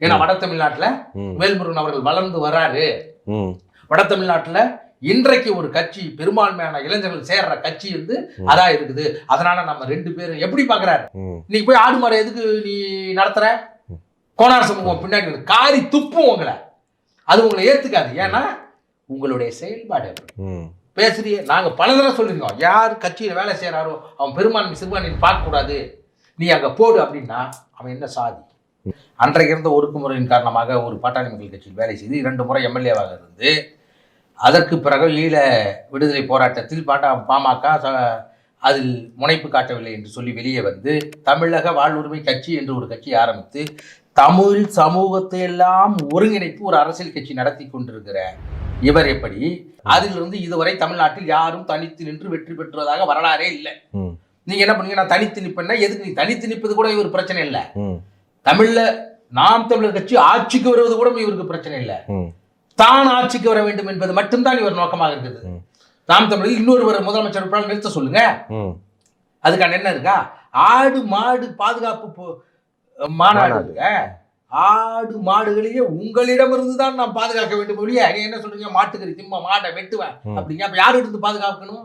ஏன்னா வட தமிழ்நாட்டுல வேல்முருகன் அவர்கள் வளர்ந்து வராரு. வட தமிழ்நாட்டுல இன்றைக்கு ஒரு கட்சி பெரும்பான்மையான இளைஞர்கள் சேர்ற கட்சி வந்து அதான் இருக்குது. அதனால நம்ம 2 பேரும் எப்படி பாக்குறாரு, நீ போய் ஆடு மாடு எதுக்கு நீ நடத்துற, கோனார் சமூகம் பின்னாடி காரி துப்பும் உங்களை, அது உங்களை ஏத்துக்காது. ஏன்னா உங்களுடைய செயல்பாடு பேசுறிய. நாங்க பல தடவை சொல்லிருக்கோம், யார் கட்சியில வேலை செய்யறாரோ அவன் பெரும்பான்மை சிறுபான்மையை பார்க்க கூடாது, நீ அங்க போடு அப்படின்னா அவன் என்ன சாதி. அன்றைக்கு இருந்த ஒடுக்குமுறையின் காரணமாக ஒரு பாட்டாளி மக்கள் கட்சியில் வேலை செய்து 2 முறை எம்எல்ஏவாக இருந்து அதற்கு பிறகு ஈழ விடுதலை போராட்டத்தில் பாமக அதில் முனைப்பு காட்டவில்லை என்று சொல்லி வெளியே வந்து தமிழக வாழ்வுரிமை கட்சி என்று ஒரு கட்சி ஆரம்பித்து தமிழ் சமூகத்தை எல்லாம் ஒருங்கிணைத்து ஒரு அரசியல் கட்சி நடத்தி கொண்டிருக்கிற இவர் எப்படி அதிலிருந்து இதுவரை தமிழ்நாட்டில் யாரும் தனித்து நின்று வெற்றி பெற்றுவதாக வரலாறே இல்லை. நீங்க என்ன பண்ணீங்க, நான் தனித்து நிற்பேன்னா எதுக்கு? நீ தனித்து நிற்பது கூட இவர் பிரச்சனை இல்லை. தமிழ்ல நாம் தமிழர் கட்சி ஆட்சிக்கு வருவது கூட இவருக்கு பிரச்சனை இல்லை. தான் ஆட்சிக்கு வர வேண்டும் என்பது மட்டும்தான் இவர் நோக்கமாக இருக்குது. நாம் தமிழில் இன்னொருவர் முதலமைச்சர் நிறுத்த சொல்லுங்க, அதுக்கான என்ன இருக்கா? ஆடு மாடு பாதுகாப்பு மாநாடு, ஆடு மாடுகளையே உங்களிடமிருந்து தான் நாம் பாதுகாக்க வேண்டும் ஒழிய நீ என்ன சொல்றீங்க, மாட்டுக்கறி திம்ப மாட்டை வெட்டுவேன் அப்படிங்க, அப்ப யாரு இருந்து பாதுகாக்கணும்?